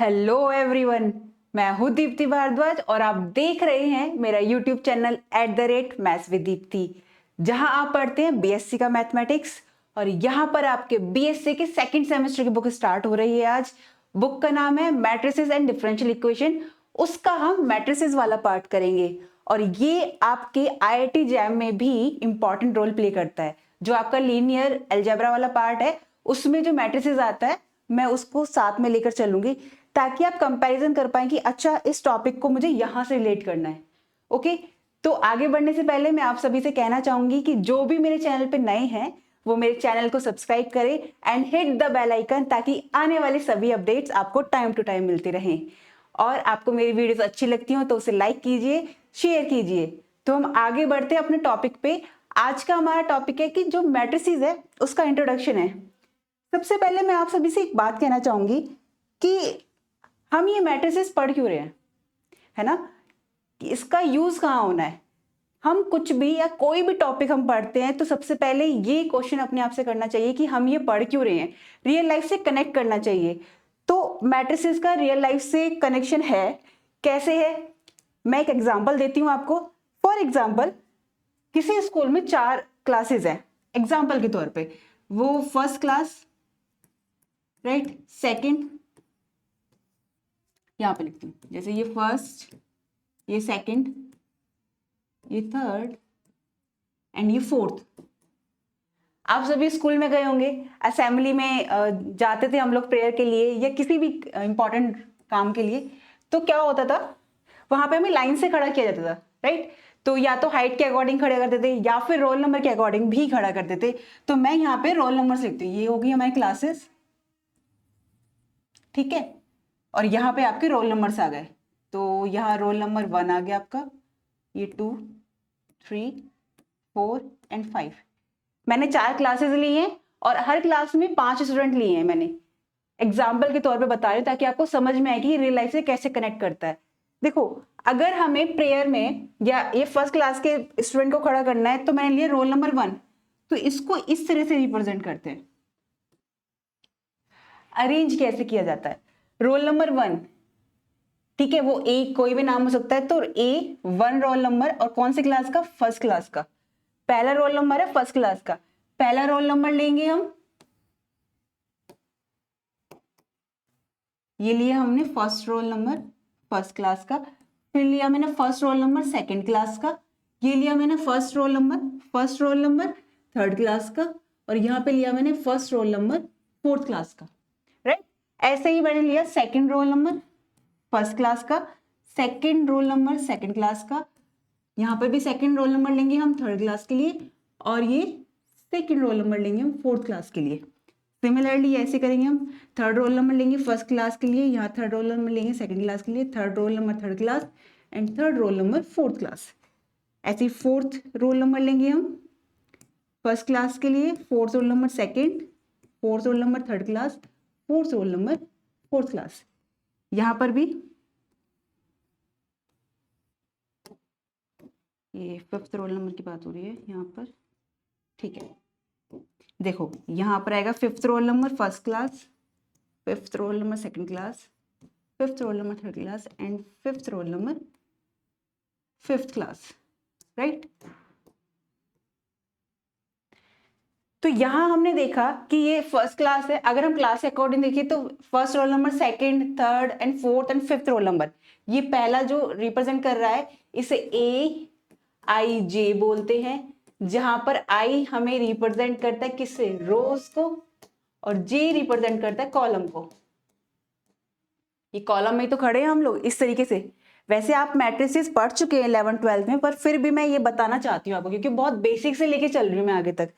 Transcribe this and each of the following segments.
Hello everyone, मैं हूँ दीप्ति भारद्वाज और आप देख रहे हैं मेरा YouTube channel @maths with Deepti, जहां आप पढ़ते हैं बीएससी का मैथमेटिक्स। और यहाँ पर आपके बीएससी के सेकंड सेमेस्टर की बुक स्टार्ट हो रही है आज। बुक का नाम है मैट्रिसेस एंड डिफरेंशियल इक्वेशन। उसका हम मैट्रिसेस वाला पार्ट करेंगे और ये आपके आईआईटी जैम में भी इंपॉर्टेंट रोल प्ले करता है। जो आपका लीनियर अलजेब्रा वाला पार्ट है उसमें जो मैट्रिसेस आता है मैं उसको साथ में लेकर चलूंगी ताकि आप कंपैरिजन कर पाए कि अच्छा इस टॉपिक को मुझे यहां से रिलेट करना है। ओके, तो आगे बढ़ने से पहले मैं आप सभी से कहना चाहूंगी कि जो भी मेरे चैनल पे नए हैं वो मेरे चैनल को सब्सक्राइब करें and hit the bell icon ताकि आने वाले सभी अपडेट्स आपको टाइम टू टाइम मिलते रहें। और आपको मेरी वीडियोस अच्छी लगती हो तो उसे लाइक कीजिए, शेयर कीजिए। तो हम आगे बढ़ते हैं अपने टॉपिक पे। आज का हमारा टॉपिक है कि जो मैट्रिसेस है उसका इंट्रोडक्शन है। सबसे पहले मैं आप सभी से एक बात कहना चाहूंगी कि हम ये मैट्रिसेस पढ़ क्यों रहे हैं, है ना, कि इसका यूज कहाँ होना है। हम कुछ भी या कोई भी टॉपिक हम पढ़ते हैं तो सबसे पहले ये क्वेश्चन अपने आप से करना चाहिए कि हम ये पढ़ क्यों रहे हैं, रियल लाइफ से कनेक्ट करना चाहिए। तो मैट्रिसेस का रियल लाइफ से कनेक्शन है, कैसे है मैं एक एग्जांपल देती हूँ आपको। फॉर एग्जांपल किसी स्कूल में 4 क्लासेस हैं, एग्जांपल के तौर पे वो फर्स्ट क्लास, राइट, सेकंड, यहां पे लिखती हूँ जैसे ये फर्स्ट, ये सेकंड, ये थर्ड एंड ये फोर्थ। आप सभी स्कूल में गए होंगे, असेंबली में जाते थे हम लोग प्रेयर के लिए या किसी भी इंपॉर्टेंट काम के लिए। तो क्या होता था, वहां पे हमें लाइन से खड़ा किया जाता था, राइट। तो या तो हाइट के अकॉर्डिंग खड़े करते थे या फिर रोल नंबर के अकॉर्डिंग भी खड़ा करते थे। तो मैं यहाँ पे रोल नंबर से लिखती हूँ, ये होगी हमारी क्लासेस, ठीक है। और यहाँ पे आपके रोल नंबर्स आ गए, तो यहाँ रोल नंबर 1 आ गया आपका, ये 2, 3, 4 एंड 5। मैंने 4 क्लासेस ली हैं और हर क्लास में 5 स्टूडेंट लिए हैं। मैंने एग्जाम्पल के तौर पे बता रही हूँ ताकि आपको समझ में आए कि रियल लाइफ से कैसे कनेक्ट करता है। देखो, अगर हमें प्रेयर में या ये फर्स्ट क्लास के स्टूडेंट को खड़ा करना है तो मैंने लिया रोल नंबर 1, तो इसको इस तरह से रिप्रेजेंट करते हैं। अरेंज कैसे किया जाता है, रोल नंबर 1, ठीक है, वो ए कोई भी नाम हो सकता है, तो A1 रोल नंबर और कौन सी क्लास का, फर्स्ट क्लास का। पहला रोल नंबर है फर्स्ट क्लास का, पहला रोल नंबर लेंगे हम, ये लिया हमने first roll number first class का। फिर लिया मैंने first roll number second class का, ये लिया मैंने first roll number third class का, और यहाँ पे लिया मैंने first roll number fourth class का, राइट। ऐसे ही मैंने लिया second roll number first class का, second role number second class का, यहाँ पर भी सेकंड रोल नंबर लेंगे हम थर्ड क्लास के लिए, और ये सेकंड रोल नंबर लेंगे हम फोर्थ क्लास के लिए। सिमिलरली ऐसे करेंगे हम, थर्ड रोल नंबर लेंगे फर्स्ट क्लास के लिए, यहाँ थर्ड रोल नंबर लेंगे सेकंड क्लास के लिए, third roll number third class and third roll number fourth class. ऐसे फोर्थ रोल नंबर लेंगे हम फर्स्ट क्लास के लिए, fourth role number second, fourth roll number third class, fourth roll number fourth class. यहाँ पर भी ये फिफ्थ रोल नंबर की बात हो रही है यहाँ पर, ठीक है। देखो यहाँ पर आएगा fifth roll number first class, fifth roll number second class, fifth roll number third class and fifth roll number fifth class, right. तो यहां हमने देखा कि ये फर्स्ट क्लास है। अगर हम क्लास के अकॉर्डिंग देखिए तो first roll number second third and fourth and fifth roll number, ये पहला जो रिप्रेजेंट कर रहा है इसे AIJ बोलते हैं, जहां पर I हमें रिप्रेजेंट करता है किससे, रोज को, और J रिप्रेजेंट करता है कॉलम को। ये कॉलम में ही तो खड़े हैं हम लोग इस तरीके से। वैसे आप मैट्रिसेस पढ़ चुके हैं 11th-12th में, पर फिर भी मैं ये बताना चाहती हूँ आपको क्योंकि बहुत बेसिक से लेके चल रही हूँ मैं आगे तक।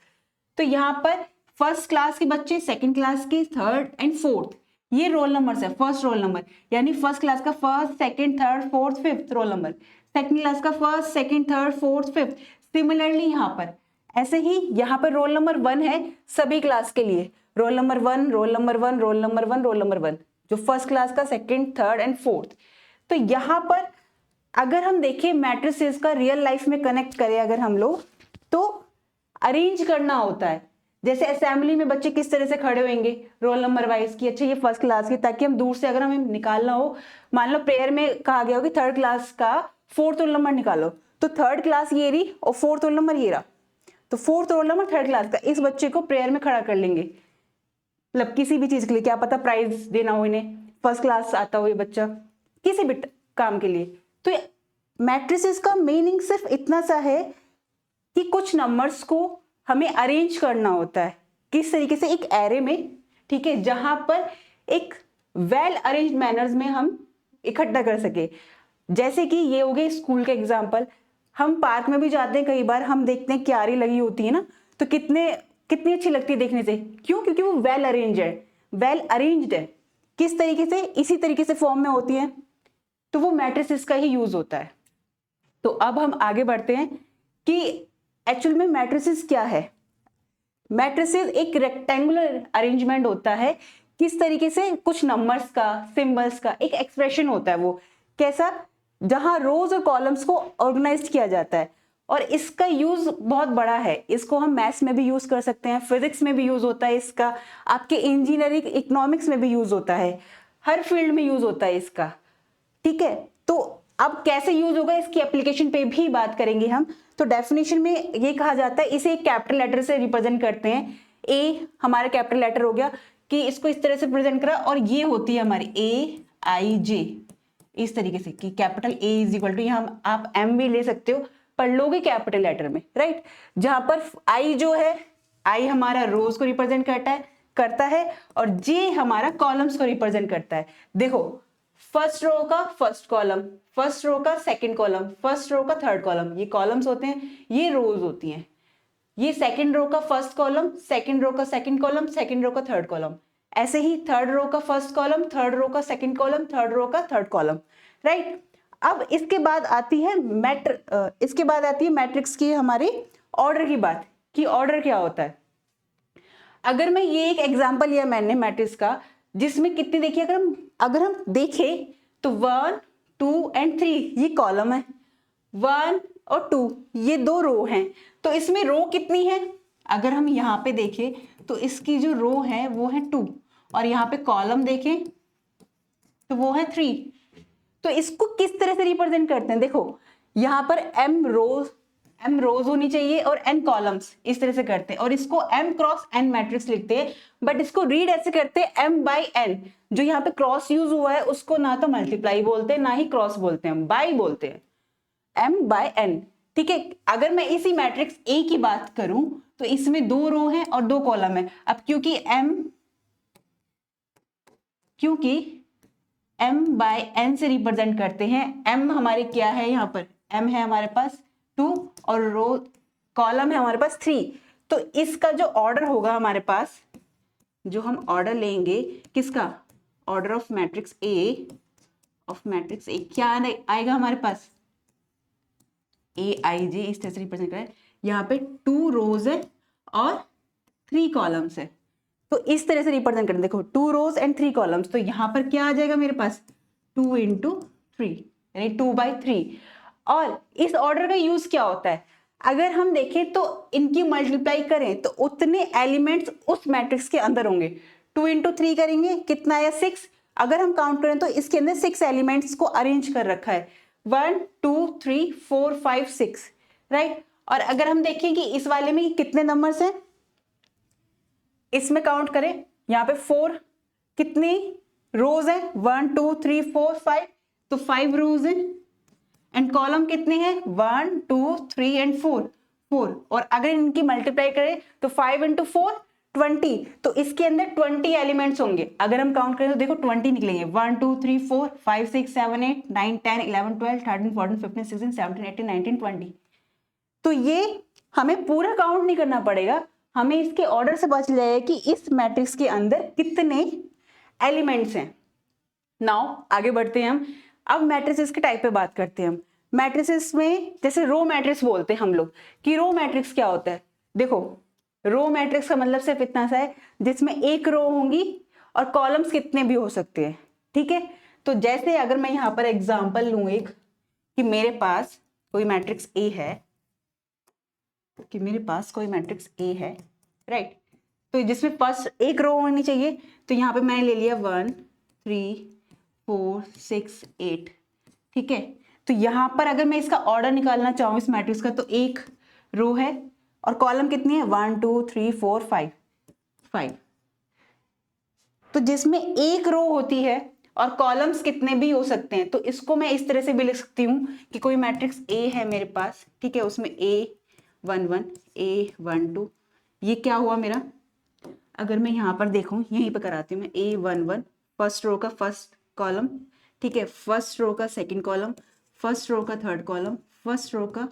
तो यहाँ पर फर्स्ट क्लास के बच्चे, सेकंड क्लास के, थर्ड एंड फोर्थ, ये रोल नंबर है। फर्स्ट रोल नंबर यानी फर्स्ट क्लास का first second third fourth fifth roll number, second class का first second third fourth fifth. Similarly यहाँ पर ऐसे ही यहाँ पर रोल नंबर 1 है सभी क्लास के लिए, roll number 1, roll number 1, roll number 1, roll number 1, जो फर्स्ट क्लास का सेकंड थर्ड एंड फोर्थ। तो यहाँ पर अगर हम देखें मैट्रिसेस का रियल लाइफ में कनेक्ट करें अगर हम लोग, तो अरेंज करना होता है। जैसे असेंबली में बच्चे किस तरह से खड़े होंगे रोल नंबर वाइज की, अच्छा ये फर्स्ट क्लास की, ताकि हम दूर से अगर हमें निकालना हो, मान लो प्रेयर में कहा गया हो कि थर्ड क्लास का फोर्थ रोल नंबर निकालो, तो थर्ड क्लास ये रही और फोर्थ रोल नंबर ये रहा, तो fourth roll number third class का इस बच्चे को प्रेयर में खड़ा कर लेंगे, मतलब किसी भी चीज के लिए, क्या पता प्राइज देना हो इन्हें, फर्स्ट क्लास आता हो ये बच्चा, किसी भी काम के लिए। तो मैट्रिसेस का मीनिंग सिर्फ इतना सा है कि कुछ नंबर्स को हमें अरेंज करना होता है, किस तरीके से एक एरे में, ठीक है, जहां पर एक वेल अरेंज मैनर्स में हम इकट्ठा कर सके। जैसे कि ये हो गए स्कूल के एग्जाम्पल, हम पार्क में भी जाते हैं, कई बार हम देखते हैं क्यारी लगी होती है ना, तो कितनी अच्छी लगती है देखने से, क्यों? क्योंकि वो वेल अरेंज है, वेल अरेंज्ड है। किस तरीके से? इसी तरीके से फॉर्म में होती है, तो वो मैट्रिसेस का ही यूज होता है। तो अब हम आगे बढ़ते हैं कि एक्चुअल में मैट्रिसेस क्या है। मैट्रिसेस एक रेक्टेंगुलर अरेंजमेंट होता है, किस तरीके से? कुछ नंबर्स का, सिंबल्स का एक एक्सप्रेशन होता है, वो कैसा? जहां रोज और कॉलम्स को ऑर्गेनाइज किया जाता है, और इसका यूज बहुत बड़ा है, इसको हम मैथ्स में भी यूज कर सकते हैं, फिजिक्स में भी यूज होता है इसका, आपके इंजीनियरिंग इकोनॉमिक्स में भी यूज होता है, हर फील्ड में यूज होता है इसका, ठीक है। तो अब कैसे यूज होगा, इसकी एप्लीकेशन पे भी बात करेंगे हम। तो डेफिनेशन में ये कहा जाता है, इसे एक कैपिटल लेटर से रिप्रेजेंट करते हैं, ए हमारा कैपिटल लेटर हो गया, कि इसको इस तरह से प्रेजेंट करा, और ये होती है हमारी AIJ, इस तरीके से कि capital A is equal to, यहाँ आप M भी ले सकते हो, पर लोगे कैपिटल लेटर में, राइट। जहां पर I जो है, I हमारा रोज को रिप्रेजेंट करता है और J हमारा कॉलम्स को रिप्रेजेंट करता है। देखो, फर्स्ट रो का फर्स्ट कॉलम, फर्स्ट रो का सेकंड कॉलम, फर्स्ट रो का थर्ड कॉलम, ये कॉलम्स होते हैं, ये रोज होती हैं। ये सेकंड रो का फर्स्ट कॉलम, सेकंड रो का सेकंड कॉलम, सेकंड रो का थर्ड कॉलम, ऐसे ही थर्ड रो का फर्स्ट कॉलम, थर्ड रो का सेकंड कॉलम, थर्ड रो का थर्ड कॉलम, राइट। अब इसके बाद आती है मैट्रिक्स की हमारी ऑर्डर की बात, कि ऑर्डर क्या होता है। अगर मैं ये एक एग्जांपल लिया मैंने मैट्रिक्स का, जिसमें कितनी, देखिए अगर हम देखें तो 1 2 एंड 3 ये कॉलम है, 1 और 2 ये दो रो हैं, तो इसमें रो कितनी है? अगर हम यहाँ पे देखें तो इसकी जो रो है वो है 2, और यहाँ पे कॉलम देखें तो वो है 3। तो इसको किस तरह से रिप्रेजेंट करते हैं? देखो, यहाँ पर m रोज होनी चाहिए और n कॉलम्स, इस तरह से करते हैं, और इसको m क्रॉस n मैट्रिक्स लिखते हैं, बट इसको रीड ऐसे करते हैं m बाई n। जो यहाँ पे क्रॉस यूज हुआ है उसको ना तो मल्टीप्लाई बोलते हैं ना ही क्रॉस बोलते हैं, बाई बोलते हैं, m बाई n, ठीक है। अगर मैं इसी मैट्रिक्स A की बात करूं तो इसमें 2 रो हैं और 2 कॉलम है। अब क्योंकि m बाय n से रिप्रेजेंट करते हैं, m हमारे क्या है, यहाँ पर m है हमारे पास 2 और रो कॉलम है हमारे पास 3। तो इसका जो ऑर्डर होगा हमारे पास, जो हम ऑर्डर लेंगे किसका, ऑर्डर ऑफ मैट्रिक्स A, क्या आएगा हमारे पास, AIJ, इस तरह से रिप्रेजेंट करें। यहाँ पे 2 रोज है और 3 कॉलम्स है, तो इस तरह से रिप्रेजेंट करें। देखो 2 रोज एंड 3 कॉलम्स, तो यहाँ पर क्या आ जाएगा मेरे पास 2 इंटू 3, यानी 2/3। और इस ऑर्डर का यूज क्या होता है, अगर हम देखें तो इनकी मल्टीप्लाई करें तो उतने एलिमेंट्स उस मैट्रिक्स के अंदर होंगे। 2 इंटू 3 करेंगे, कितना आया 6। अगर हम काउंट करें तो इसके अंदर 6 एलिमेंट्स को अरेंज कर रखा है, 1 2 3 4 5 6, राइट। और अगर हम देखें कि इस वाले में कितने नंबर्स हैं, इसमें काउंट करें, यहाँ पे 4, कितनी रोज है, 1 2 3 4 5, तो 5 रोज है, एंड कॉलम कितने हैं, 1 2 3 एंड 4। और अगर इनकी मल्टीप्लाई करें तो 5 इंटू 4 20, तो इसके अंदर 20 एलिमेंट्स होंगे। अगर हम काउंट करें तो देखो 20 निकलेंगे, 1 2 3 4 5 6 7 8 9 10 11 12 13 14 15 16 17 18 19 20। तो ये हमें पूरा काउंट नहीं करना पड़ेगा, हमें इसके ऑर्डर से पता चल जाएगा कि इस मैट्रिक्स के अंदर कितने एलिमेंट्स हैं। नाउ आगे बढ़ते हैं हम, अब मैट्रिसेस के टाइप पे बात करते हैं हम। मैट्रिसेस में जैसे रो मैट्रिक्स बोलते हैं हम लोग, कि रो मैट्रिक्स क्या होता है। देखो, रो मैट्रिक्स का मतलब सिर्फ इतना सा है जिसमें एक रो होंगी और कॉलम्स कितने भी हो सकते हैं, ठीक है। तो जैसे अगर मैं यहाँ पर एग्जाम्पल लूँ एक, कि मेरे पास कोई मैट्रिक्स A है, राइट। तो जिसमें फर्स्ट एक रो होनी चाहिए, तो यहाँ पे मैंने ले लिया 1 3 4 6 8, ठीक है। तो यहाँ पर अगर मैं इसका ऑर्डर निकालना चाहूँ इस मैट्रिक्स का, तो एक रो है और कॉलम कितनी है 1 2 3 4 5। तो जिसमें एक रो होती है और कॉलम्स कितने भी हो सकते हैं, तो इसको मैं इस तरह से भी लिख सकती हूँ कि कोई मैट्रिक्स ए है मेरे पास, ठीक है, उसमें A11 A12, ये क्या हुआ मेरा, अगर मैं यहाँ पर देखूँ, यहीं पर कराती हूँ मैं, A11 फर्स्ट रो का फर्स्ट कॉलम, ठीक है, फर्स्ट रो का सेकंड कॉलम, फर्स्ट रो का थर्ड कॉलम, फर्स्ट रो का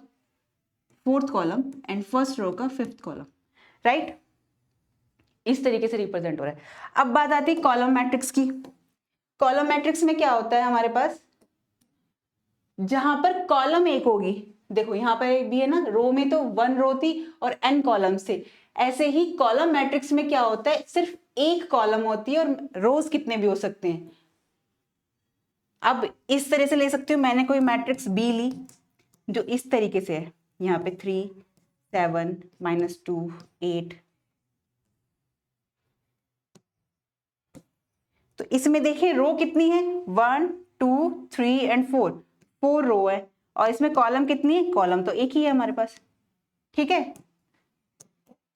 fourth column and first row का फिफ्थ कॉलम, राइट। इस तरीके से रिप्रेजेंट हो रहा है। अब बात आती है कॉलम मैट्रिक्स की। कॉलम मैट्रिक्स में क्या होता है हमारे पास, जहां पर कॉलम एक होगी, देखो यहां पर भी है ना, रो में तो 1 रो थी और n कॉलम्स थे, ऐसे ही कॉलम मैट्रिक्स में क्या होता है, सिर्फ एक कॉलम होती है और रोज कितने भी हो सकते हैं। अब इस तरह से ले सकती हूँ, मैंने कोई मैट्रिक्स बी ली जो इस तरीके से है, यहाँ पे 3 7 -2 8, तो इसमें देखिए रो कितनी है 1 2 3 एंड 4 रो है, और इसमें कॉलम कितनी है, कॉलम तो एक ही है हमारे पास, ठीक है।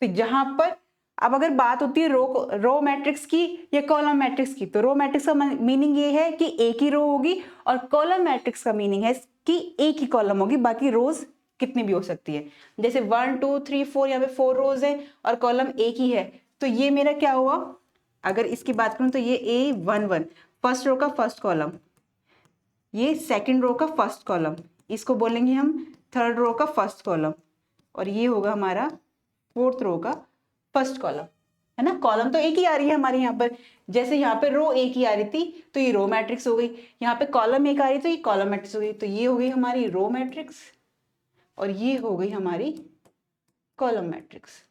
तो जहां पर अब अगर बात होती है रो मैट्रिक्स की या कॉलम मैट्रिक्स की, तो रो मैट्रिक्स का मीनिंग ये है कि एक ही रो होगी, और कॉलम मैट्रिक्स का मीनिंग है कि एक ही कॉलम होगी, बाकी रोज कितनी भी हो सकती है। जैसे 1 2 3 4, यहाँ पे 4 रोज है और कॉलम एक ही है, तो ये मेरा क्या हुआ, अगर इसकी बात करूं तो ये A11 फर्स्ट रो का फर्स्ट कॉलम, ये सेकंड रो का फर्स्ट कॉलम, इसको बोलेंगे हम थर्ड रो का फर्स्ट कॉलम, और ये होगा हमारा फोर्थ रो का फर्स्ट कॉलम, है ना। कॉलम तो एक ही आ रही है हमारे यहाँ पर, जैसे यहाँ पे रो एक ही आ रही थी तो ये रो मैट्रिक्स हो गई, यहाँ पे कॉलम एक आ रही तो ये कॉलम मैट्रिक्स हो गई, तो ये हो गई हमारी रो मैट्रिक्स और ये हो गई हमारी column matrix,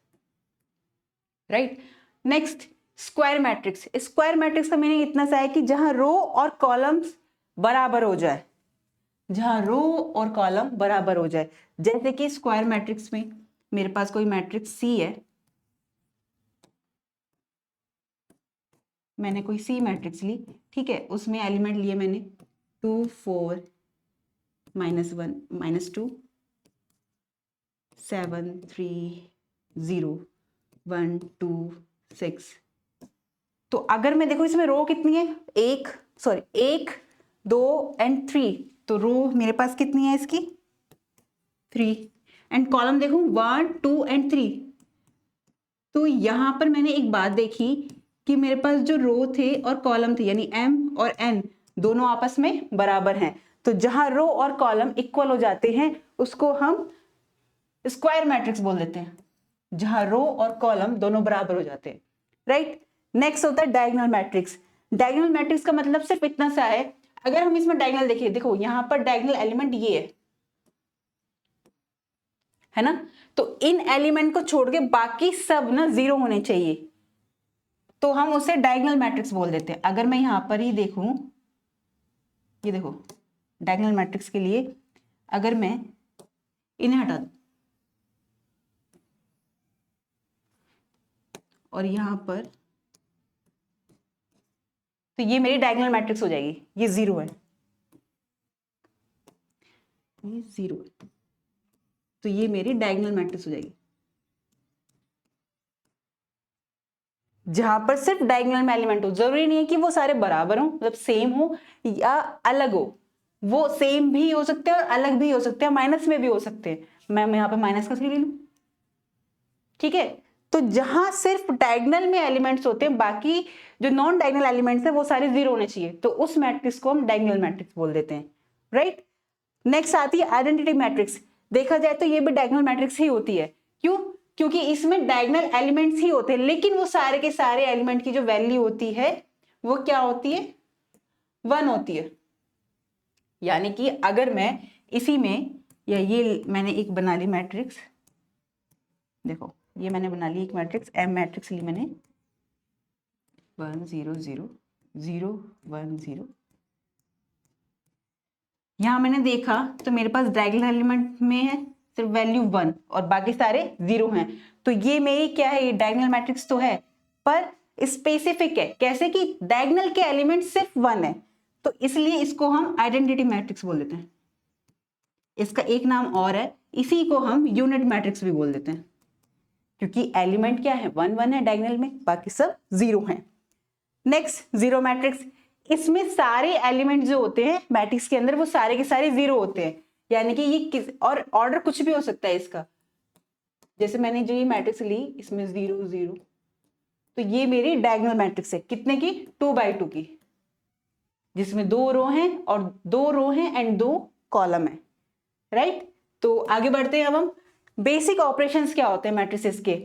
right. Next square matrix. Square matrix का मीनिंग इतना सा है कि जहां रो और कॉलम्स बराबर हो जाए, जहां रो और कॉलम बराबर हो जाए, जैसे कि स्क्वायर मैट्रिक्स में मेरे पास कोई मैट्रिक्स सी है, मैंने कोई सी मैट्रिक्स ली, ठीक है, उसमें एलिमेंट लिए मैंने 2 4 -1 -2 7 3 0 1 2 6। तो अगर मैं देखो इसमें रो कितनी है, एक 2 एंड 3, तो रो मेरे पास कितनी है इसकी 3, एंड कॉलम देखूं 1 2 एंड 3। तो यहां पर मैंने एक बात देखी कि मेरे पास जो रो थे और कॉलम थे, यानी m और n दोनों आपस में बराबर हैं, तो जहां रो और कॉलम इक्वल हो जाते हैं उसको हम स्क्वायर मैट्रिक्स बोल देते हैं, जहां रो और कॉलम दोनों बराबर हो जाते हैं, राइट। नेक्स्ट होता है डायगोनल मैट्रिक्स। डायगोनल मैट्रिक्स का मतलब सिर्फ इतना सा है, अगर हम इसमें डायगोनल देखिए, देखो यहां पर डायगोनल एलिमेंट ये है ना, तो इन एलिमेंट को छोड़ के बाकी सब ना 0 होने चाहिए, तो हम उसे डायगोनल मैट्रिक्स बोल देते हैं। अगर मैं यहां पर ही देखूं, ये देखो डायगोनल मैट्रिक्स के लिए अगर मैं इन्हें हटा दूं और यहां पर, तो ये मेरी डायगोनल मैट्रिक्स हो जाएगी, ये 0 है, ये 0 है, तो ये मेरी डायगोनल मैट्रिक्स हो जाएगी, जहां पर सिर्फ डायगोनल में एलिमेंट हो। जरूरी नहीं है कि वो सारे बराबर हो, मतलब सेम हो या अलग हो, वो सेम भी हो सकते हैं और अलग भी हो सकते हैं, माइनस में भी हो सकते हैं। मैं यहाँ पे माइनस का 3 ले लूं, ठीक है। तो जहां सिर्फ डायगोनल में एलिमेंट्स होते हैं, बाकी जो नॉन डायगोनल एलिमेंट्स है वो सारे 0 होने चाहिए, तो उस मैट्रिक्स को हम डायगोनल मैट्रिक्स बोल देते हैं, राइट। नेक्स्ट आती है आइडेंटिटी मैट्रिक्स। देखा जाए तो ये भी डायगोनल मैट्रिक्स ही होती है, क्यों, क्योंकि इसमें डायगोनल एलिमेंट्स ही होते हैं, लेकिन वो सारे के सारे एलिमेंट की जो वैल्यू होती है वो क्या होती है 1 होती है। यानी कि अगर मैं इसी में, या ये मैंने एक बना ली मैट्रिक्स, देखो ये मैंने बना ली एक मैट्रिक्स, एम मैट्रिक्स ली मैंने 1 0 0 0 1 0। यहां मैंने देखा तो मेरे पास डायगोनल एलिमेंट में है सिर्फ वैल्यू 1 और बाकी सारे 0 हैं, तो ये मेरी क्या है, ये डायगोनल मैट्रिक्स तो है, पर स्पेसिफिक है। कैसे कि डायगोनल के एलिमेंट सिर्फ 1 है, तो इसलिए इसको हम आइडेंटिटी मैट्रिक्स बोल देते हैं। इसका एक नाम और है, इसी को हम यूनिट मैट्रिक्स भी बोल देते हैं, क्योंकि एलिमेंट क्या है, 1 1 है डायगोनल में, बाकी सब 0 है। नेक्स्ट जीरो मैट्रिक्स, इसमें सारे एलिमेंट जो होते हैं मैट्रिक्स के अंदर वो सारे के सारे 0 होते हैं, यानी कि ये और ऑर्डर कुछ भी हो सकता है इसका। जैसे मैंने जो ये मैट्रिक्स ली इसमें 0 0, तो ये मेरी डायगोनल मैट्रिक्स है, कितने की, 2 by 2 की, जिसमें 2 रो हैं और 2 रो हैं एंड 2 कॉलम है, राइट। तो आगे बढ़ते हैं। अब हम बेसिक ऑपरेशंस क्या होते हैं मैट्रिसेस के,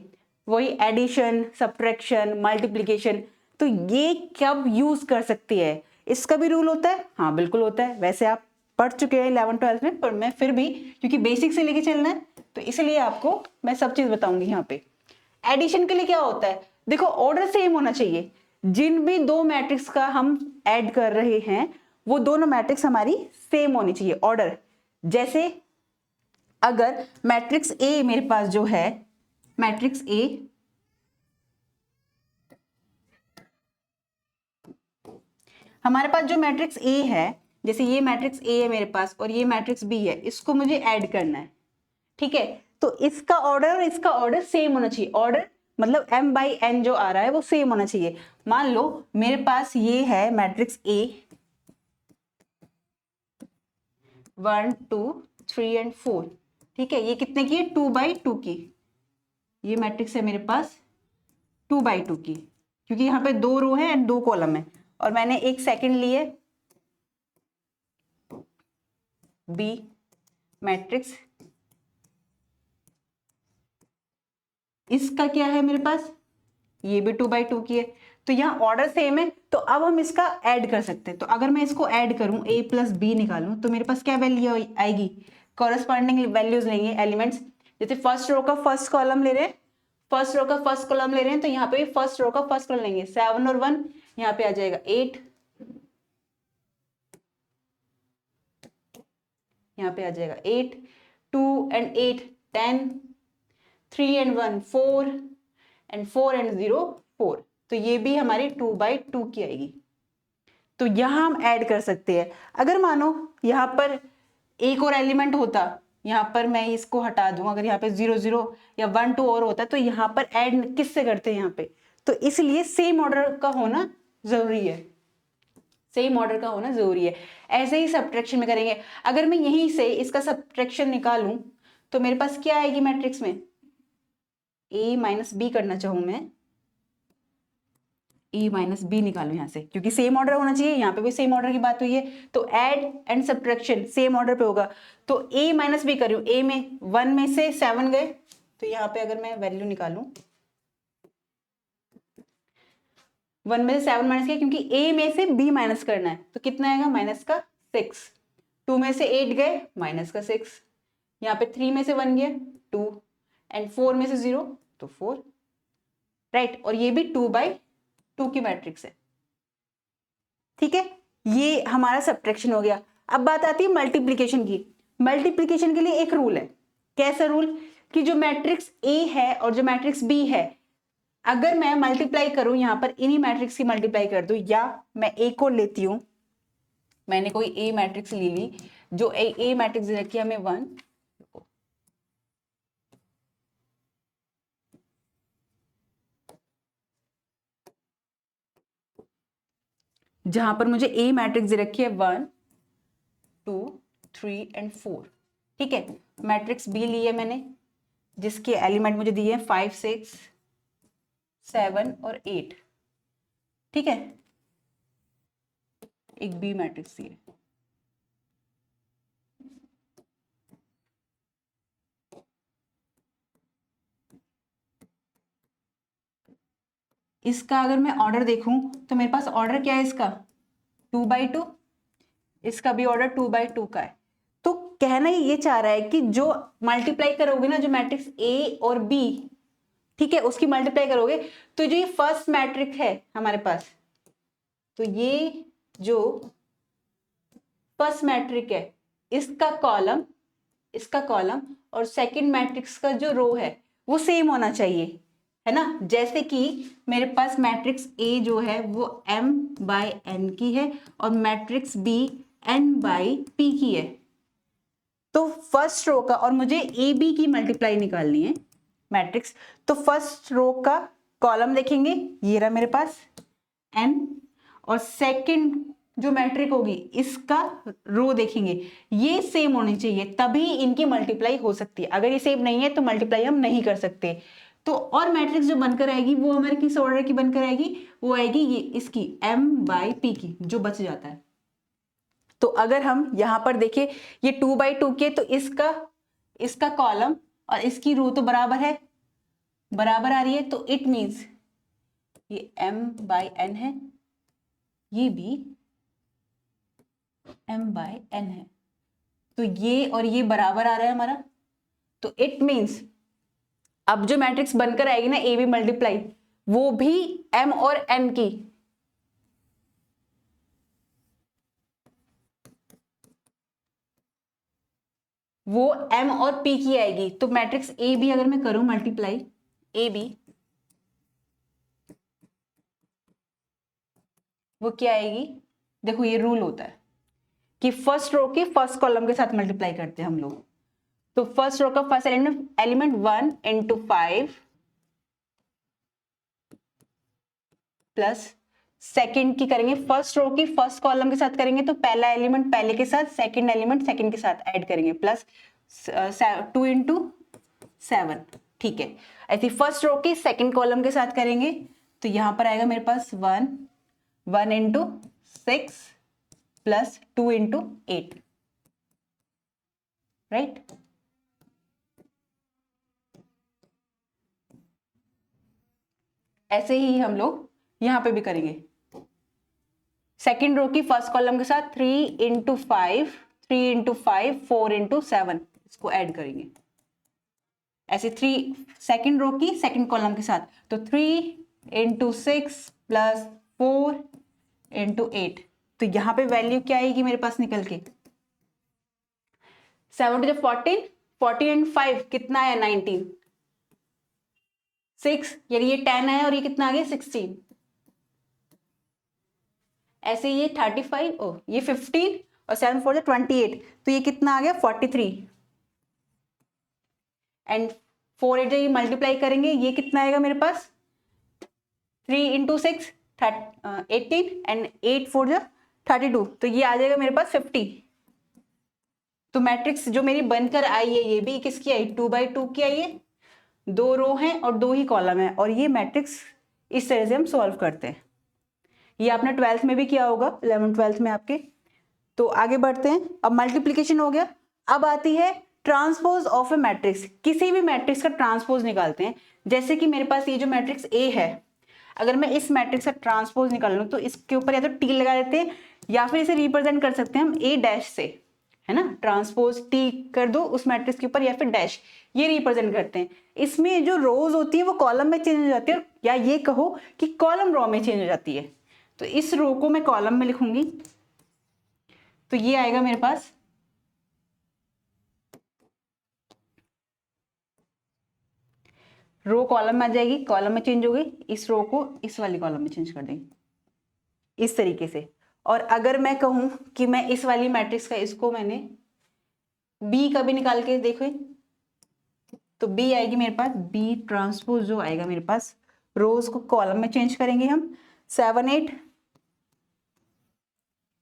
वही एडिशन, सब्ट्रैक्शन, मल्टीप्लिकेशन। तो ये कब यूज कर सकती है, इसका भी रूल होता है? हाँ बिल्कुल होता है। वैसे आप पढ़ चुके हैं 11th 12th में, पर मैं फिर भी क्योंकि बेसिक से लेके चलना है तो इसलिए आपको मैं सब चीज बताऊंगी। यहाँ पे एडिशन के लिए क्या होता है, देखो ऑर्डर सेम होना चाहिए। जिन भी दो मैट्रिक्स का हम ऐड कर रहे हैं वो दोनों मैट्रिक्स हमारी सेम होनी चाहिए ऑर्डर। जैसे अगर मैट्रिक्स ए मेरे पास जो है, मैट्रिक्स ए हमारे पास जो मैट्रिक्स ए है, जैसे ये मैट्रिक्स ए है मेरे पास और ये मैट्रिक्स बी है, इसको मुझे ऐड करना है, ठीक है। तो इसका ऑर्डर और इसका ऑर्डर सेम होना चाहिए। ऑर्डर मतलब m by n जो आ रहा है वो सेम होना चाहिए। मान लो मेरे पास ये है मैट्रिक्स ए 1 2 3 एंड 4, ठीक है। ये कितने की है, 2 by 2 की। ये मैट्रिक्स है मेरे पास 2 by 2 की, क्योंकि यहाँ पे 2 रो है एंड 2 कॉलम है। और मैंने एक सेकंड लिए बी मैट्रिक्स, इसका क्या है मेरे पास, ये भी 2 by 2 की है। तो यहाँ ऑर्डर सेम है, तो अब हम इसका ऐड कर सकते हैं। तो अगर मैं इसको ऐड करूं, a प्लस बी निकालूं, तो मेरे पास क्या वैल्यू आएगी, कॉरेस्पॉन्डिंग वैल्यूज लेंगे एलिमेंट्स। जैसे फर्स्ट रो का फर्स्ट कॉलम ले रहे हैं, फर्स्ट रो का फर्स्ट कॉलम ले रहे हैं, तो यहाँ पे फर्स्ट रो का फर्स्ट कॉलम लेंगे, 7 और 1, यहाँ पे आ जाएगा 8, यहाँ पे आ जाएगा 8, 2 एंड 8 10, 3 एंड 1 4 एंड 4 एंड 0 4। तो ये भी हमारी 2 by 2 की आएगी। तो यहां हम ऐड कर सकते हैं। अगर मानो यहाँ पर एक और एलिमेंट होता, यहाँ पर मैं इसको हटा दूं, अगर यहाँ पे 0 0 या 1 2 और होता, तो यहाँ पर ऐड किससे करते हैं यहाँ पे, तो इसलिए सेम ऑर्डर का होना जरूरी है, सेम ऑर्डर का होना जरूरी है। ऐसे ही सब्ट्रैक्शन में करेंगे। अगर मैं यहीं से इसका सब्ट्रैक्शन निकालूं तो मेरे पास क्या आएगी मैट्रिक्स में, a माइनस बी करना चाहूं मैं, a माइनस बी निकालू यहाँ से, क्योंकि सेम ऑर्डर होना चाहिए, यहाँ पे भी सेम ऑर्डर की बात हुई है, तो add and subtraction same order पे होगा। तो a माइनस बी करूँ, a में 1 में से 7 गए, तो यहाँ पे अगर मैं वैल्यू निकालूं 1 में से 7 माइनस किया, क्योंकि a में से b माइनस करना है, तो कितना आएगा, माइनस का 6। 2 में से 8 गए, माइनस का 6, यहाँ पे 3 में से 1 गया 2 एंड 4 में से 0 तो 4, राइट। और ये भी 2 by 2 की मैट्रिक्स है, ठीक है। ये हमारा सब्ट्रैक्शन हो गया। अब बात आती है मल्टीप्लिकेशन की। मल्टीप्लिकेशन के लिए एक रूल है, कैसा रूल, कि जो मैट्रिक्स ए है और जो मैट्रिक्स बी है, अगर मैं मल्टीप्लाई करूं, यहां पर इन्हीं मैट्रिक्स की मल्टीप्लाई कर दूं, या मैं ए को लेती हूं, मैंने कोई ए मैट्रिक्स ले ली, जो ए मैट्रिक्स दे रखी है हमें 1, जहां पर मुझे ए मैट्रिक्स दे रखी है 1 2 3 एंड 4, ठीक है। मैट्रिक्स बी ली है मैंने, जिसके एलिमेंट मुझे दिए हैं 5 6 7 और 8, ठीक है। एक बी मैट्रिक्स दी है, इसका अगर मैं ऑर्डर देखूं तो मेरे पास ऑर्डर क्या है इसका, 2 by 2, इसका भी ऑर्डर 2 by 2 का है। तो कहना ये चाह रहा है कि जो मल्टीप्लाई करोगे ना, जो मैट्रिक्स ए और बी, ठीक है, उसकी मल्टीप्लाई करोगे, तो जो ये फर्स्ट मैट्रिक है हमारे पास, तो ये जो फर्स्ट मैट्रिक है, इसका कॉलम और सेकंड मैट्रिक्स का जो रो है वो सेम होना चाहिए, है ना। जैसे कि मेरे पास मैट्रिक्स ए जो है वो m/n की है और मैट्रिक्स बी n/p की है। तो फर्स्ट रो का, और मुझे ए बी की मल्टीप्लाई निकालनी है मैट्रिक्स, तो फर्स्ट रो का कॉलम देखेंगे, ये रहा मेरे पास n, और सेकंड जो मैट्रिक होगी इसका रो देखेंगे, ये सेम होनी चाहिए तभी इनकी मल्टीप्लाई हो सकती है। अगर ये सेम नहीं है तो मल्टीप्लाई हम नहीं कर सकते। तो और मैट्रिक्स जो बनकर आएगी वो हमारे किस ऑर्डर की बनकर आएगी, वो आएगी ये इसकी m/p की, जो बच जाता है। तो अगर हम यहां पर देखें ये 2/2 के, तो इसका कॉलम और इसकी रो तो बराबर है, बराबर आ रही है, तो इट मीन्स ये m/n है, ये भी m/n है। तो ये और ये बराबर आ रहा है हमारा, तो इट मीन्स अब जो मैट्रिक्स बनकर आएगी ना ए बी मल्टीप्लाई, वो भी m और n की, वो m और p की आएगी। तो मैट्रिक्स ए बी अगर मैं करूं मल्टीप्लाई, ए बी, वो क्या आएगी, देखो ये रूल होता है कि फर्स्ट रो की फर्स्ट कॉलम के साथ मल्टीप्लाई करते हैं हम लोग। तो फर्स्ट रो का फर्स्ट एलिमेंट 1 × 5 प्लस सेकंड की करेंगे, फर्स्ट रो की फर्स्ट कॉलम के साथ करेंगे तो पहला एलिमेंट पहले के साथ, सेकंड एलिमेंट सेकंड के साथ ऐड करेंगे, प्लस 2 × 7। ठीक है, ऐसे फर्स्ट रो की सेकंड कॉलम के साथ करेंगे तो यहां पर आएगा मेरे पास 1 × 6 प्लस 2 × 8, राइट। ऐसे ही हम लोग यहां पे भी करेंगे, सेकेंड रो की फर्स्ट कॉलम के साथ 3 × 5, 3 × 5, 4 × 7 इसको ऐड करेंगे। ऐसे 3 सेकेंड रो की सेकेंड कॉलम के साथ, तो 3 × 6 प्लस 4 × 8, तो यहां पे वैल्यू क्या आएगी मेरे पास निकल के, 7 × 14, 14 × 5 कितना है 19, 6 यानी ये 10 है और ये कितना आ गया 16। ऐसे ये 35, ओ ये 15 और 7 4 28, तो ये कितना आ गया 43। एंड 4 8 ये मल्टीप्लाई करेंगे, ये कितना आएगा मेरे पास 3 × 6 18 एंड 8 4 32, तो ये आ जाएगा मेरे पास 50। तो मैट्रिक्स जो मेरी बनकर आई है ये भी किसकी आई, 2/2 की आई है, 2 रो हैं और 2 ही कॉलम है, और ये मैट्रिक्स इस तरह से हम सॉल्व करते हैं। ये आपने 12th में भी किया होगा, 11th 12th में आपके। तो आगे बढ़ते हैं, अब मल्टीप्लीकेशन हो गया, अब आती है ट्रांसपोज ऑफ ए मैट्रिक्स। किसी भी मैट्रिक्स का ट्रांसपोज निकालते हैं, जैसे कि मेरे पास ये जो मैट्रिक्स ए है, अगर मैं इस मैट्रिक्स का ट्रांसपोज निकाल लूं तो इसके ऊपर या तो टी लगा देते हैं या फिर इसे रिप्रेजेंट कर सकते हैं हम ए डैश से, है ना। ट्रांसपोज टी कर दो उस मैट्रिक्स के ऊपर या फिर डैश, ये रिप्रेजेंट करते हैं। इसमें जो रोज होती है वो कॉलम में चेंज हो जाती है, या ये कहो कि कॉलम रो में चेंज हो जाती है। तो इस रो को मैं कॉलम में लिखूंगी, तो ये आएगा मेरे पास रो कॉलम में आ जाएगी, कॉलम में चेंज हो गई, इस रो को इस वाली कॉलम में चेंज कर देंगे इस तरीके से। और अगर मैं कहूं कि मैं इस वाली मैट्रिक्स का, इसको मैंने बी का भी निकाल के देखो, तो बी आएगी मेरे पास, बी ट्रांसपोज जो आएगा मेरे पास, रोज को कॉलम में चेंज करेंगे हम, 7 8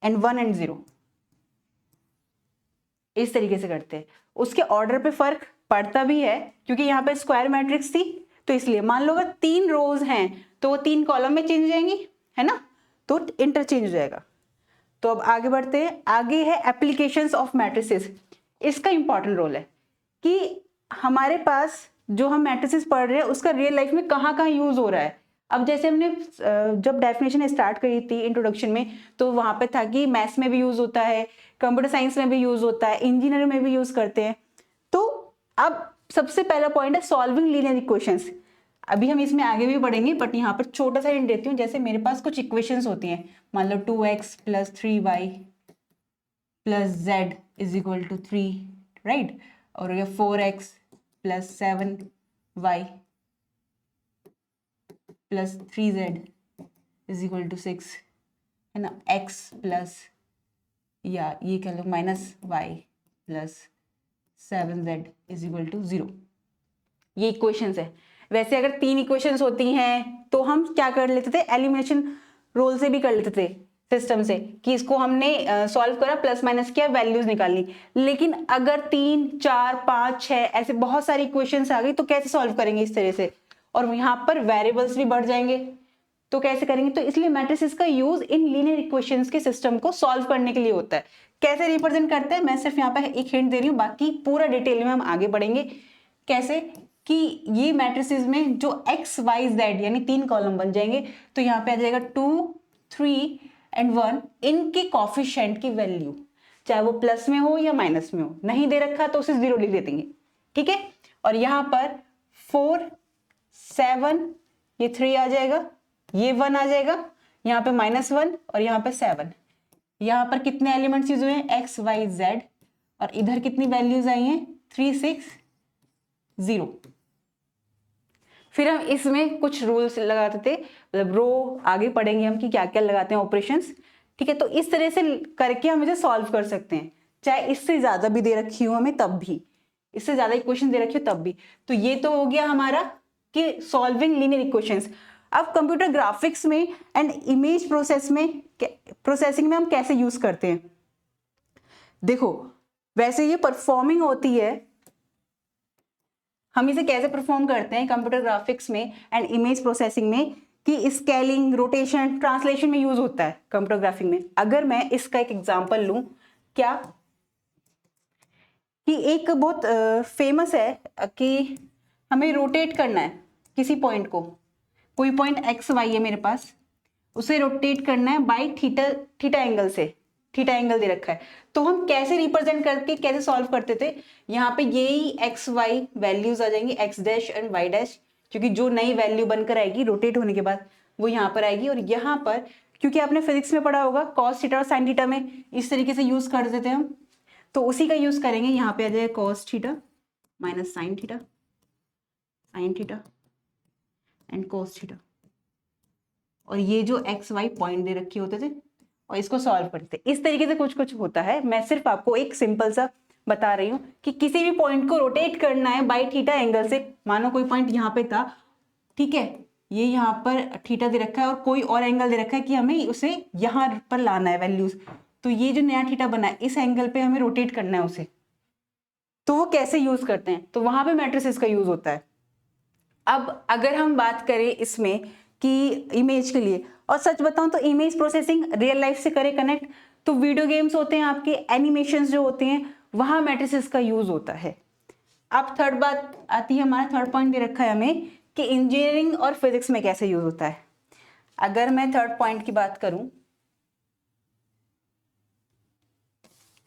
एंड 1 एंड 0, इस तरीके से करते हैं। उसके ऑर्डर पे फर्क पड़ता भी है क्योंकि यहाँ पे स्क्वायर मैट्रिक्स थी, तो इसलिए मान लो अगर 3 रोज हैं तो वो 3 कॉलम में चेंज हो जाएंगी, है ना, तो इंटरचेंज हो जाएगा। तो अब आगे बढ़ते हैं, आगे है एप्लीकेशंस ऑफ मैट्रिसेस। इसका इंपॉर्टेंट रोल है कि हमारे पास जो हम मैट्रिसेस पढ़ रहे हैं उसका रियल लाइफ में कहाँ कहाँ यूज हो रहा है। अब जैसे हमने जब डेफिनेशन स्टार्ट करी थी इंट्रोडक्शन में, तो वहां पे था कि मैथ्स में भी यूज होता है, कंप्यूटर साइंस में भी यूज होता है, इंजीनियरिंग में भी यूज करते हैं। तो अब सबसे पहला पॉइंट है सॉल्विंग लीनियर इक्वेशंस। अभी हम इसमें आगे भी बढ़ेंगे, बट यहाँ पर छोटा सा हिंट देती हूँ। जैसे मेरे पास कुछ इक्वेशंस होती हैं, मान लो 2x + 3y + z = 3, राइट, और 4x + 7y plus 3z is equal to 6, है ना, x प्लस या ये कह लो minus Y plus 7z is equal to 0। ये इक्वेशंस है। वैसे अगर 3 इक्वेशंस होती हैं तो हम क्या कर लेते थे, एलिमिनेशन रोल से भी कर लेते थे सिस्टम से, कि इसको हमने सॉल्व करा, प्लस माइनस किया, वैल्यूज निकाली। लेकिन अगर 3, 4, 5, 6 ऐसे बहुत सारी इक्वेशंस आ गई तो कैसे सॉल्व करेंगे इस तरह से, और यहाँ पर वेरिएबल्स भी बढ़ जाएंगे तो कैसे करेंगे। तो इसलिए मैट्रिसेस का यूज इन लीनियर इक्वेशंस के सिस्टम को सॉल्व करने के लिए होता है। कैसे रिप्रेजेंट करते हैं, मैं सिर्फ यहाँ पे एक हिंट दे रही हूँ, बाकी पूरा डिटेल में हम आगे बढ़ेंगे। कैसे कि ये मैट्रिसेस में जो x y z यानी 3 कॉलम बन जाएंगे, तो यहाँ पे आ जाएगा 2, 3 एंड 1, इनके कॉफिशिएंट की वैल्यू चाहे वो प्लस में हो या माइनस में हो, नहीं दे रखा तो उसे 0 लिख देंगे, ठीक है। और यहाँ पर 4, 7, ये 3 आ जाएगा, ये 1 आ जाएगा, यहाँ पे -1 और यहाँ पे 7। यहाँ पर कितने एलिमेंट्स यूज हुए हैं, x y z, और इधर कितनी वैल्यूज आई हैं, 3, 6, 0। फिर हम इसमें कुछ रूल्स लगाते थे, मतलब रो आगे पढ़ेंगे हम कि क्या क्या लगाते हैं ऑपरेशंस, ठीक है। तो इस तरह से करके हम इसे सॉल्व कर सकते हैं, चाहे इससे ज्यादा भी दे रखी हो हमें तब भी, इससे ज्यादा इक्वेशन दे रखी हो तब भी। तो ये तो हो गया हमारा कि सॉल्विंग लीनियर इक्वेशंस। अब कंप्यूटर ग्राफिक्स में एंड इमेज प्रोसेसिंग में हम कैसे यूज करते हैं, देखो वैसे ये परफॉर्मिंग होती है, हम इसे कैसे परफॉर्म करते हैं कंप्यूटर ग्राफिक्स में एंड इमेज प्रोसेसिंग में, कि स्केलिंग, रोटेशन, ट्रांसलेशन में यूज होता है कंप्यूटर ग्राफिक में। अगर मैं इसका एक एग्जांपल लूं, क्या कि एक बहुत फेमस है कि हमें रोटेट करना है किसी पॉइंट को, कोई पॉइंट एक्स वाई है मेरे पास, उसे रोटेट करना है बाय थीटा एंगल से, थीटा एंगल दे रखा है। तो हम कैसे रिप्रेजेंट करके कैसे सॉल्व करते थे, यहाँ पे यही एक्स वाई वैल्यूज आ जाएंगी, X dash and Y dash, क्योंकि जो नई वैल्यू बनकर आएगी रोटेट होने के बाद वो यहाँ पर आएगी। और यहाँ पर क्योंकि आपने फिजिक्स में पढ़ा होगा कॉस थीटा और साइन थीटा में इस तरीके से यूज कर देते हैं हम, तो उसी का यूज करेंगे। यहाँ पे आ जाएगा cos theta minus sine theta and cos theta, और ये जो एक्स वाई पॉइंट दे रखे होते थे और इसको सॉल्व करते थे। इस तरीके से कुछ कुछ होता है। मैं सिर्फ आपको एक सिंपल सा बता रही हूँ कि किसी भी पॉइंट को रोटेट करना है बाय थीटा एंगल से। मानो कोई पॉइंट यहाँ पे था, ठीक है, ये यहाँ पर थीटा दे रखा है और कोई और एंगल दे रखा है कि हमें उसे यहाँ पर लाना है वैल्यूज, तो ये जो नया थीटा बना है इस एंगल पे हमें रोटेट करना है उसे। तो वो कैसे यूज करते हैं, तो वहां पे मैट्रिसेस का यूज होता है। अब अगर हम बात करें इसमें कि इमेज के लिए, और सच बताऊं तो इमेज प्रोसेसिंग रियल लाइफ से करे कनेक्ट, तो वीडियो गेम्स होते हैं आपके, एनिमेशंस जो होते हैं वहां मैट्रिसेस का यूज होता है। अब थर्ड बात आती है, हमारा थर्ड पॉइंट दे रखा है हमें कि इंजीनियरिंग और फिजिक्स में कैसे यूज होता है। अगर मैं थर्ड पॉइंट की बात करूं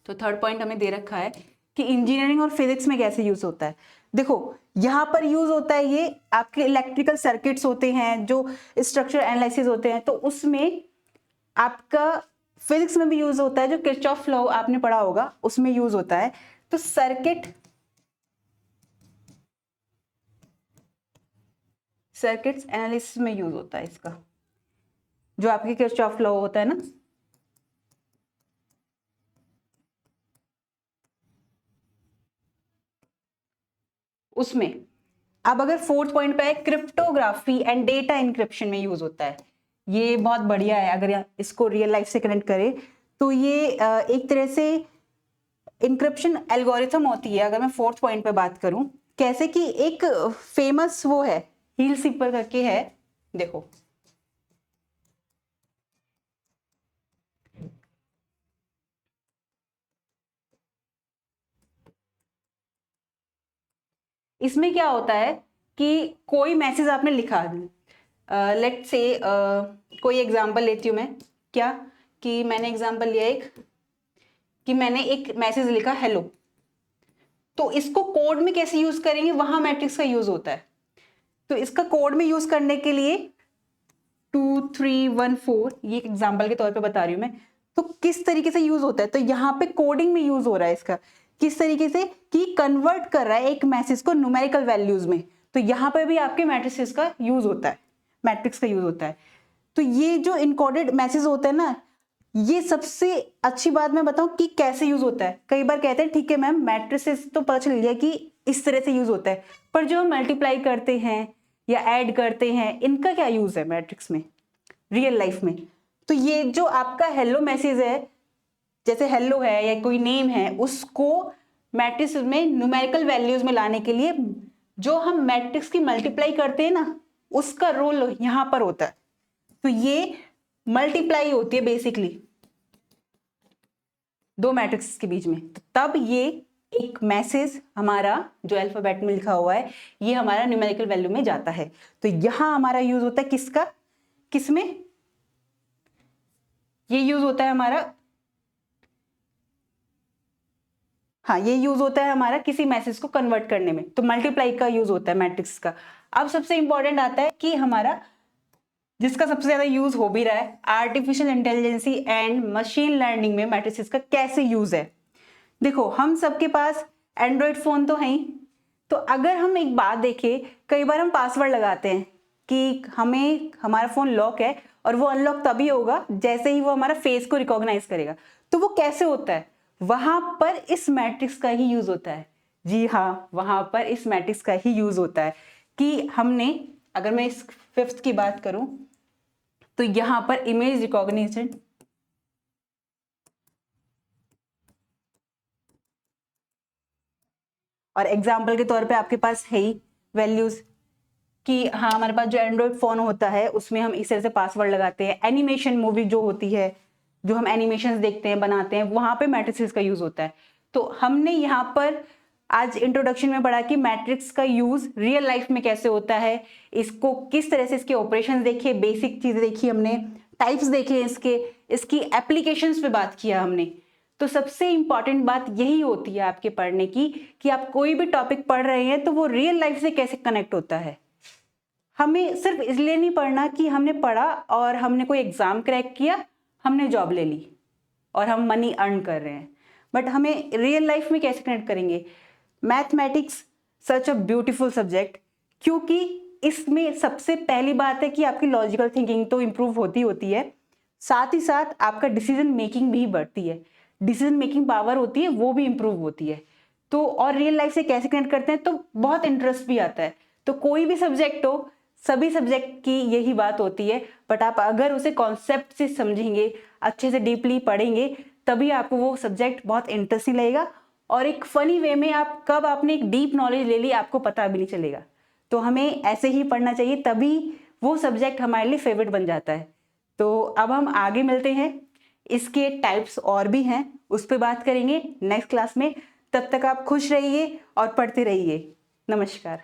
तो थर्ड पॉइंट हमें दे रखा है कि इंजीनियरिंग और फिजिक्स में कैसे यूज होता है। देखो यहाँ पर यूज होता है, ये आपके इलेक्ट्रिकल सर्किट्स होते हैं, जो स्ट्रक्चर एनालिसिस होते हैं, तो उसमें आपका फिजिक्स में भी यूज होता है, जो किरचॉफ लॉ आपने पढ़ा होगा उसमें यूज होता है। तो सर्किट्स एनालिसिस में यूज होता है इसका, जो आपके किरचॉफ लॉ होता है ना, उसमें। अब अगर फोर्थ पॉइंट पे है, क्रिप्टोग्राफी एंड डेटा इंक्रिप्शन में यूज होता है। ये बहुत बढ़िया है, अगर इसको रियल लाइफ से कनेक्ट करें तो ये एक तरह से इंक्रिप्शन एल्गोरिथम होती है। अगर मैं फोर्थ पॉइंट पे बात करूं, कैसे कि एक फेमस वो है, हील सिपर करके है, देखो इसमें क्या होता है कि कोई मैसेज आपने लिखा, लेट से कोई एग्जांपल लेती हूं मैं, क्या कि मैंने एग्जांपल लिया एक, कि मैंने एक मैसेज लिखा हेलो, तो इसको कोड में कैसे यूज करेंगे, वहां मैट्रिक्स का यूज होता है। तो इसका कोड में यूज करने के लिए 2, 3, 1, 4, ये एक एग्जांपल के तौर पे बता रही हूं मैं, तो किस तरीके से यूज होता है, तो यहाँ पे कोडिंग में यूज हो रहा है इसका, किस तरीके से कि कन्वर्ट कर रहा है एक मैसेज को न्यूमेरिकल वैल्यूज में, तो यहाँ पे भी आपके मैट्रिसेस का यूज होता है। मैट्रिक्स का यूज होता है। तो ये जो इनकोडेड मैसेज होते हैं ना, ये सबसे अच्छी बात मैं बताऊं कि कैसे यूज होता है। कई बार कहते हैं ठीक है मैम मैट्रिसेस तो पता चल गया कि इस तरह से यूज होता है, पर जो हम मल्टीप्लाई करते हैं या ऐड करते हैं, इनका क्या यूज है मैट्रिक्स में रियल लाइफ में। तो ये जो आपका हेलो मैसेज है, जैसे हेलो है या कोई नेम है, उसको मैट्रिक्स में न्यूमेरिकल वैल्यूज में लाने के लिए जो हम मैट्रिक्स की मल्टीप्लाई करते हैं ना, उसका रोल यहां पर होता है। तो ये मल्टीप्लाई होती है बेसिकली दो मैट्रिक्स के बीच में, तो तब ये एक मैसेज हमारा जो अल्फाबेट में लिखा हुआ है ये हमारा न्यूमेरिकल वैल्यू में जाता है। तो यहां हमारा यूज होता है किसका, किसमें, ये यूज होता है हमारा, हाँ ये यूज होता है हमारा किसी मैसेज को कन्वर्ट करने में, तो मल्टीप्लाई का यूज होता है मैट्रिक्स का। अब सबसे इंपॉर्टेंट आता है कि हमारा जिसका सबसे ज्यादा यूज हो भी रहा है, artificial intelligence and machine learning में मैट्रिसेस का कैसे यूज है। देखो हम सबके पास एंड्रॉइड फोन तो है ही, तो अगर हम एक बात देखें, कई बार हम पासवर्ड लगाते हैं कि हमें हमारा फोन लॉक है और वो अनलॉक तभी होगा जैसे ही वो हमारा फेस को रिकॉग्नाइज करेगा। तो वो कैसे होता है, वहां पर इस मैट्रिक्स का ही यूज होता है। जी हाँ, वहां पर इस मैट्रिक्स का ही यूज होता है कि हमने, अगर मैं इस फिफ्थ की बात करूं तो यहां पर इमेज रिकॉग्निशन और एग्जाम्पल के तौर पे आपके पास है ही वैल्यूज कि हाँ हमारे पास जो एंड्रॉइड फोन होता है उसमें हम इस तरह से पासवर्ड लगाते हैं। एनिमेशन मूवी जो होती है, जो हम एनिमेशंस देखते हैं बनाते हैं, वहां पे मैट्रिसेस का यूज होता है। तो हमने यहाँ पर आज इंट्रोडक्शन में पढ़ा कि मैट्रिक्स का यूज रियल लाइफ में कैसे होता है, इसको किस तरह से इसके ऑपरेशन देखे, बेसिक चीजें देखी हमने, टाइप्स देखे इसके, इसकी एप्लीकेशंस पे बात किया हमने। तो सबसे इंपॉर्टेंट बात यही होती है आपके पढ़ने की कि आप कोई भी टॉपिक पढ़ रहे हैं तो वो रियल लाइफ से कैसे कनेक्ट होता है। हमें सिर्फ इसलिए नहीं पढ़ना कि हमने पढ़ा और हमने कोई एग्जाम क्रैक किया, हमने जॉब ले ली और हम मनी अर्न कर रहे हैं, बट हमें रियल लाइफ में कैसे कनेक्ट करेंगे। Mathematics such a beautiful subject, क्योंकि इसमें सबसे पहली बात है कि आपकी लॉजिकल थिंकिंग तो इम्प्रूव होती है, साथ ही साथ आपका डिसीजन मेकिंग भी बढ़ती है, डिसीजन मेकिंग पावर होती है वो भी इम्प्रूव होती है। तो और रियल लाइफ से कैसे कनेक्ट करते हैं, तो बहुत इंटरेस्ट भी आता है। तो कोई भी सब्जेक्ट हो, सभी सब्जेक्ट की यही बात होती है, बट आप अगर उसे कॉन्सेप्ट से समझेंगे, अच्छे से डीपली पढ़ेंगे, तभी आपको वो सब्जेक्ट बहुत इंटरेस्टिंग लगेगा और एक फनी वे में आप कब आपने एक डीप नॉलेज ले ली आपको पता भी नहीं चलेगा। तो हमें ऐसे ही पढ़ना चाहिए, तभी वो सब्जेक्ट हमारे लिए फेवरेट बन जाता है। तो अब हम आगे मिलते हैं, इसके टाइप्स और भी हैं, उस पर बात करेंगे नेक्स्ट क्लास में। तब तक आप खुश रहिए और पढ़ते रहिए। नमस्कार।